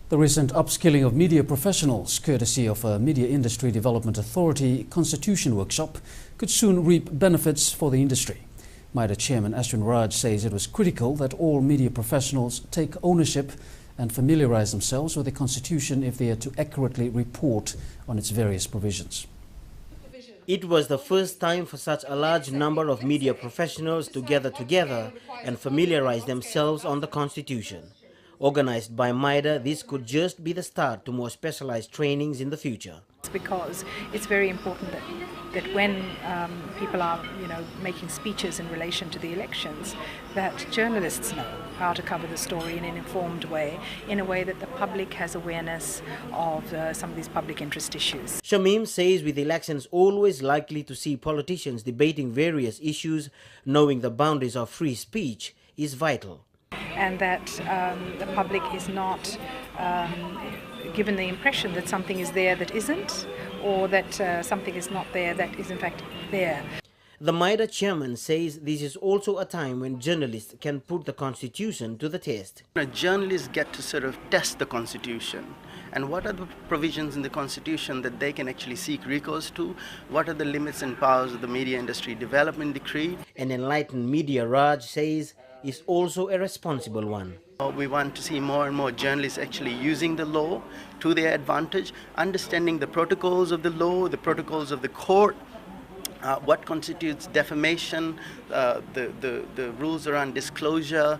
The recent upskilling of media professionals, courtesy of a Media Industry Development Authority Constitution workshop, could soon reap benefits for the industry. MIDA Chairman Ashwin Raj says it was critical that all media professionals take ownership and familiarize themselves with the Constitution if they are to accurately report on its various provisions. It was the first time for such a large number of media professionals to gather together and familiarize themselves on the Constitution. Organized by MIDA, this could just be the start to more specialized trainings in the future. Because it's very important that when people are, making speeches in relation to the elections, that journalists know how to cover the story in an informed way, in a way that the public has awareness of some of these public interest issues. Shamim says with elections always likely to see politicians debating various issues, knowing the boundaries of free speech is vital. And that the public is not given the impression that something is there that isn't, or that something is not there that is in fact there. The MIDA chairman says this is also a time when journalists can put the Constitution to the test. Journalists get to sort of test the Constitution. And what are the provisions in the Constitution that they can actually seek recourse to? What are the limits and powers of the Media Industry Development Decree? An enlightened media, Raj says, is also a responsible one. We want to see more and more journalists actually using the law to their advantage, understanding the protocols of the law, the protocols of the court, what constitutes defamation, the rules around disclosure,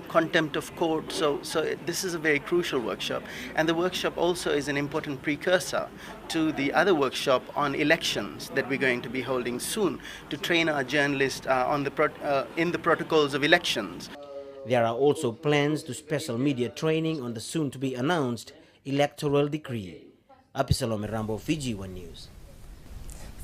contempt of court. So this is a very crucial workshop, and the workshop also is an important precursor to the other workshop on elections that we're going to be holding soon to train our journalists in the protocols of elections. There are also plans to special media training on the soon-to-be announced electoral decree. Apisalome Rambo, FJ1 News.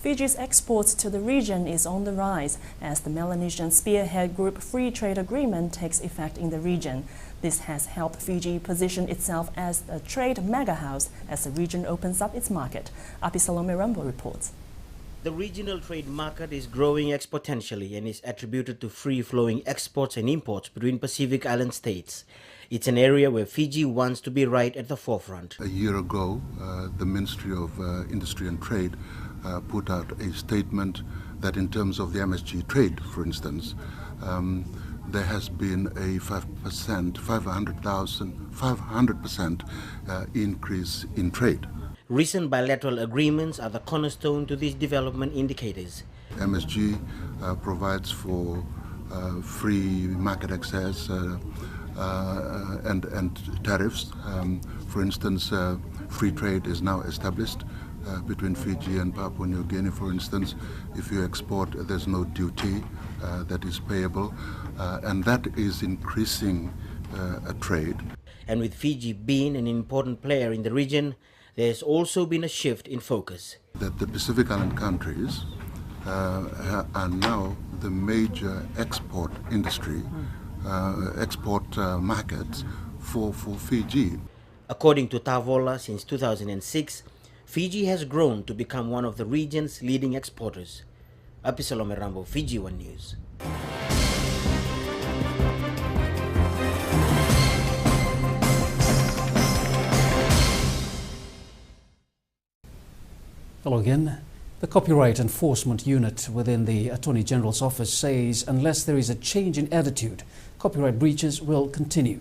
Fiji's exports to the region is on the rise as the Melanesian Spearhead Group Free Trade Agreement takes effect in the region. This has helped Fiji position itself as a trade megahouse as the region opens up its market. Apisalome Rambo reports. The regional trade market is growing exponentially and is attributed to free-flowing exports and imports between Pacific Island states. It's an area where Fiji wants to be right at the forefront. A year ago, the Ministry of Industry and Trade put out a statement that in terms of the MSG trade, for instance, there has been a 500% increase in trade. Recent bilateral agreements are the cornerstone to these development indicators. MSG provides for free market access and tariffs. For instance, free trade is now established between Fiji and Papua New Guinea. For instance, if you export, there's no duty that is payable, and that is increasing a trade. And with Fiji being an important player in the region, there has also been a shift in focus. That the Pacific Island countries are now the major export industry, export markets for Fiji. According to Tavola, since 2006, Fiji has grown to become one of the region's leading exporters. Apisalome Rambo, FJ1 News. Hello again. The Copyright Enforcement Unit within the Attorney General's office says unless there is a change in attitude, copyright breaches will continue.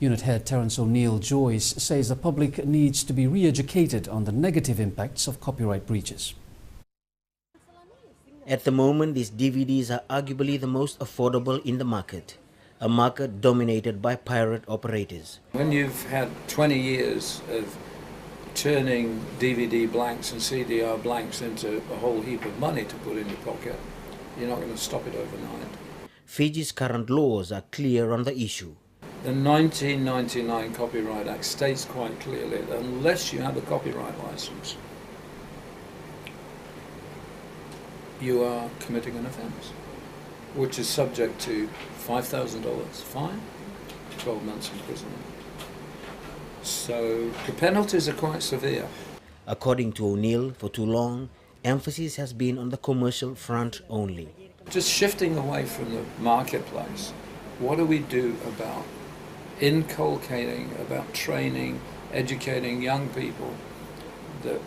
Unit head Terence O'Neill Joyce says the public needs to be re-educated on the negative impacts of copyright breaches. At the moment, these DVDs are arguably the most affordable in the market, a market dominated by pirate operators. When you've had 20 years of turning DVD blanks and CDR blanks into a whole heap of money to put in your pocket, you're not going to stop it overnight. Fiji's current laws are clear on the issue. The 1999 Copyright Act states quite clearly that unless you have a copyright license, you are committing an offence, which is subject to $5,000 fine, 12 months imprisonment. So the penalties are quite severe. According to O'Neill, for too long, emphasis has been on the commercial front only. Just shifting away from the marketplace, what do we do about inculcating, about training, educating young people that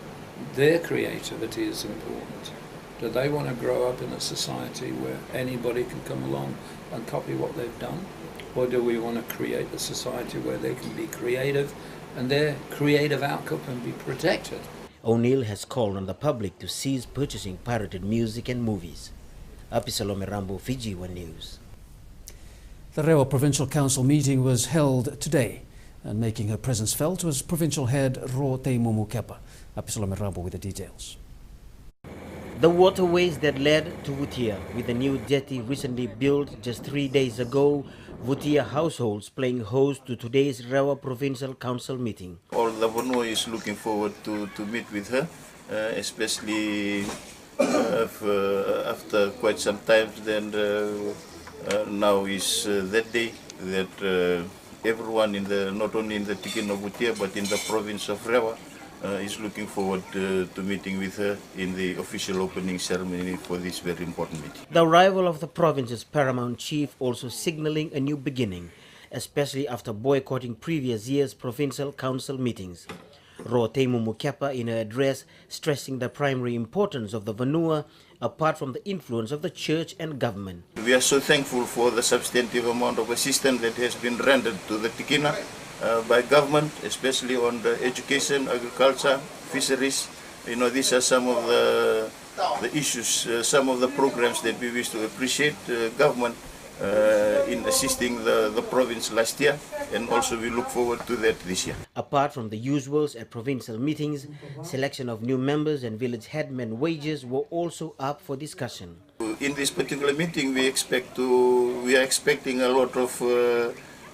their creativity is important. Do they want to grow up in a society where anybody can come along and copy what they've done? Or do we want to create a society where they can be creative and their creative output can be protected? O'Neill has called on the public to cease purchasing pirated music and movies. Apisalome Rambo, FJ1 News. The Rewa Provincial Council meeting was held today, and making her presence felt was Provincial Head Ro Teimumu Kepa. Apisalome Rambo with the details. The waterways that led to Vutia, with the new jetty recently built just 3 days ago, Vutia households playing host to today's Rewa Provincial Council meeting. All the Vanua is looking forward to meet with her, especially after quite some time. Then now is that day that everyone in not only in the Tikino Vutia but in the province of Rewa is looking forward to meeting with her in the official opening ceremony for this very important meeting. The arrival of the province's paramount chief also signaling a new beginning, especially after boycotting previous year's provincial council meetings. Ro Teimumu Kepa in her address stressing the primary importance of the Vanua apart from the influence of the church and government. We are so thankful for the substantive amount of assistance that has been rendered to the Tikina by government, especially on the education, agriculture, fisheries. You know, these are some of the issues, some of the programs that we wish to appreciate government in assisting the province last year, and also we look forward to that this year. Apart from the usuals at provincial meetings, selection of new members and village headmen wages were also up for discussion. In this particular meeting, we are expecting a lot of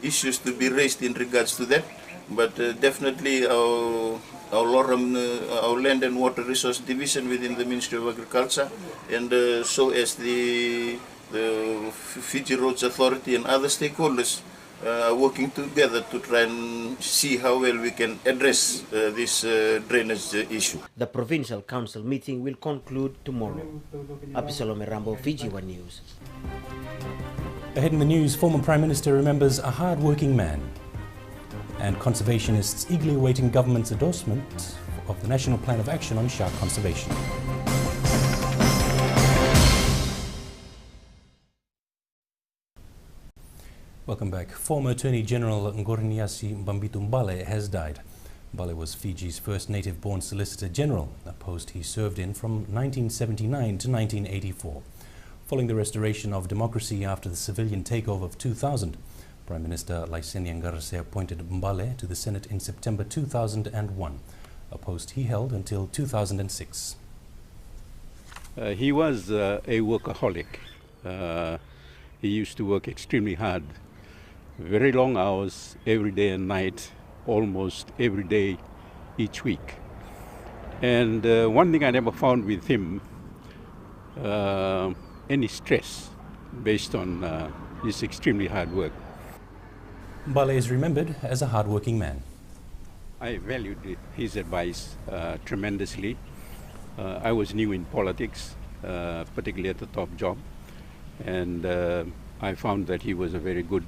issues to be raised in regards to that, but definitely our Land and Water Resource Division within the Ministry of Agriculture, and so as the Fiji Roads Authority and other stakeholders are working together to try and see how well we can address this drainage issue. The Provincial Council meeting will conclude tomorrow. Apisalome Rambo, FJ1 News. Ahead in the news, former Prime Minister remembers a hard-working man, and conservationists eagerly awaiting government's endorsement of the National Plan of Action on Shark Conservation. Welcome back. Former Attorney General Ngoriniasi Mbambitu Mbale has died. Mbale was Fiji's first native-born Solicitor General, a post he served in from 1979 to 1984. Following the restoration of democracy after the civilian takeover of 2000, Prime Minister Laisenia Ngarase appointed Mbale to the Senate in September 2001, a post he held until 2006. He was a workaholic. He used to work extremely hard, very long hours, every day and night, almost every day, each week. And one thing I never found with him, any stress based on his extremely hard work. Mbale is remembered as a hard-working man. I valued his advice tremendously. I was new in politics, particularly at the top job, and I found that he was a very good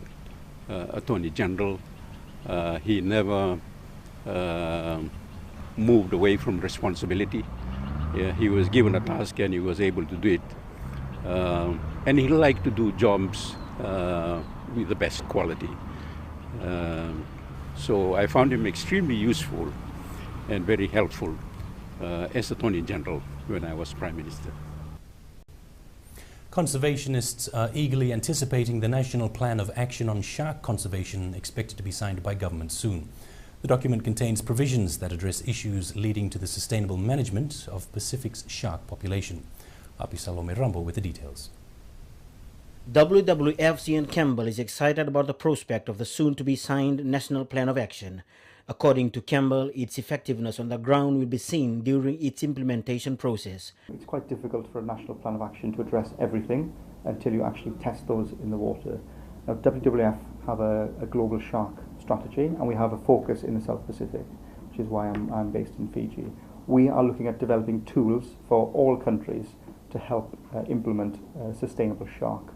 Attorney General. He never moved away from responsibility. He was given a task and he was able to do it. And he liked to do jobs with the best quality. So I found him extremely useful and very helpful as Attorney General when I was Prime Minister. Conservationists are eagerly anticipating the National Plan of Action on Shark Conservation, expected to be signed by government soon. The document contains provisions that address issues leading to the sustainable management of Pacific's shark population. Apisalome Rambo with the details. WWF Ian Campbell is excited about the prospect of the soon-to-be signed National Plan of Action. According to Campbell, its effectiveness on the ground will be seen during its implementation process. It's quite difficult for a National Plan of Action to address everything until you actually test those in the water. Now, WWF have a global shark strategy, and we have a focus in the South Pacific, which is why I'm based in Fiji. We are looking at developing tools for all countries to help implement sustainable shark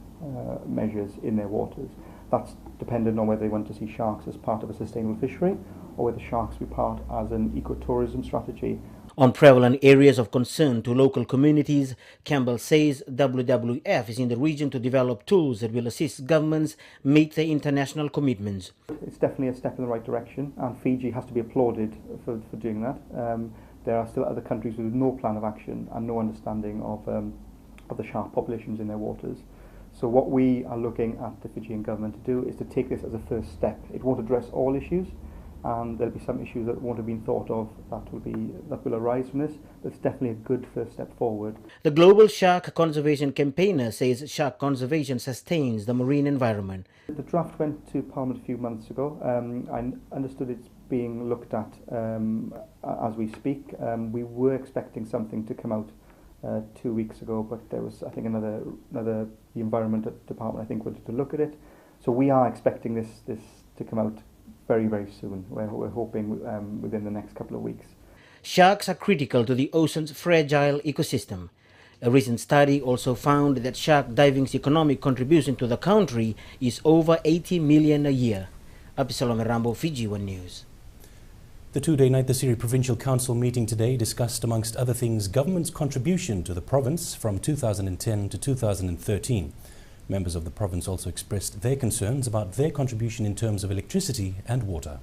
measures in their waters. that's dependent on whether they want to see sharks as part of a sustainable fishery or whether sharks be part as an ecotourism strategy. On prevalent areas of concern to local communities, Campbell says WWF is in the region to develop tools that will assist governments meet their international commitments. It's definitely a step in the right direction, and Fiji has to be applauded for doing that. There are still other countries with no plan of action and no understanding of the shark populations in their waters. So what we are looking at the Fijian government to do is to take this as a first step. It won't address all issues, and there'll be some issues that won't have been thought of that will arise from this, but it's definitely a good first step forward. The Global Shark Conservation Campaigner says shark conservation sustains the marine environment. The draft went to Parliament a few months ago. I understood it's being looked at as we speak. We were expecting something to come out 2 weeks ago, but there was, I think, the Environment Department, I think, wanted to look at it. So we are expecting this to come out very, very soon. We're hoping within the next couple of weeks. Sharks are critical to the ocean's fragile ecosystem. A recent study also found that shark diving's economic contribution to the country is over 80 million a year. Apisalome Rambo, FJ1 News. The two-day Naitha Provincial Council meeting today discussed, amongst other things, government's contribution to the province from 2010 to 2013. Members of the province also expressed their concerns about their contribution in terms of electricity and water.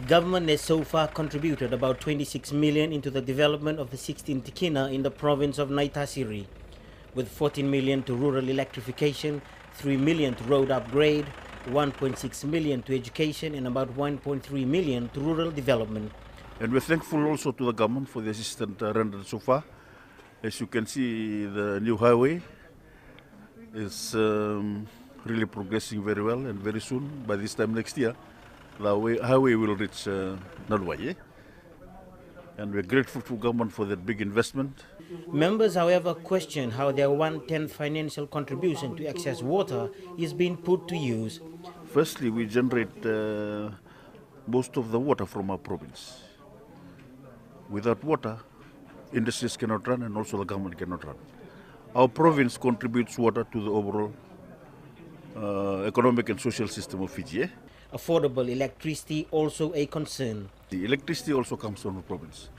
Government has so far contributed about 26 million into the development of the 16 tikina in the province of Naitha, with 14 million to rural electrification, 3 million to road upgrade, 1.6 million to education, and about 1.3 million to rural development. And we're thankful also to the government for the assistance rendered so far. As you can see, the new highway is really progressing very well, and very soon, by this time next year, the highway will reach Nalwai. And we're grateful to government for that big investment. Members, however, question how their 1/10th financial contribution to access water is being put to use. Firstly, we generate most of the water from our province. Without water, industries cannot run, and also the government cannot run. Our province contributes water to the overall economic and social system of Fiji. Affordable electricity also a concern. The electricity also comes from the province.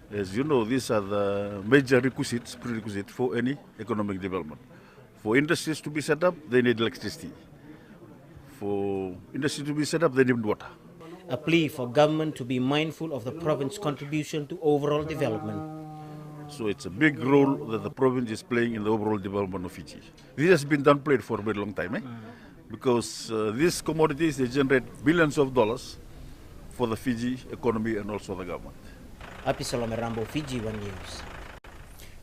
As you know, these are the major prerequisites for any economic development. For industries to be set up, they need electricity. For industry to be set up, they need water. A plea for government to be mindful of the province's contribution to overall development. So it's a big role that the province is playing in the overall development of Fiji. This has been downplayed for a very long time, because these commodities, they generate billions of dollars for the Fiji economy and also the government. Apisalome Rambo, FJ1 News.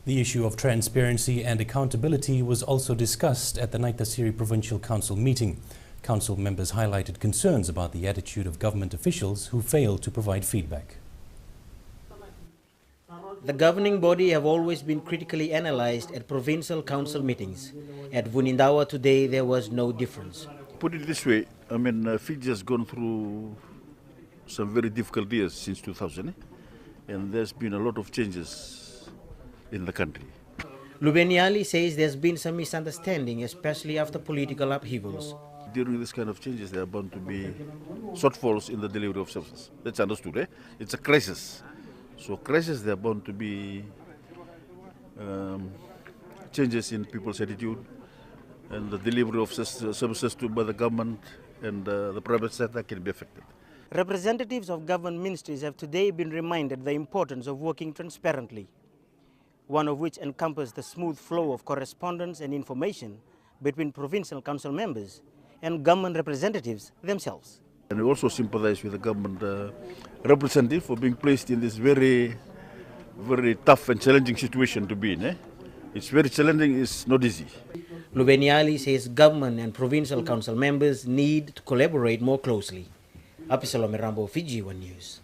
The issue of transparency and accountability was also discussed at the Naitha Provincial Council meeting. Council members highlighted concerns about the attitude of government officials who fail to provide feedback. The governing body have always been critically analysed at provincial council meetings. At Vunindawa today, there was no difference. Put it this way, I mean, Fiji has gone through some very difficult years since 2000, and there's been a lot of changes in the country. Lubeniali says there's been some misunderstanding, especially after political upheavals. During this kind of changes, there are bound to be shortfalls in the delivery of services. That's understood, It's a crisis. So crisis, there are bound to be changes in people's attitude, and the delivery of services by the government and the private sector can be affected. Representatives of government ministries have today been reminded the importance of working transparently, one of which encompassed the smooth flow of correspondence and information between provincial council members and government representatives themselves. And we also sympathize with the government representative for being placed in this very, very tough and challenging situation to be in. It's very challenging, it's not easy. Lubeniali says government and provincial council members need to collaborate more closely. Apisalome Rambo, FJ1 News.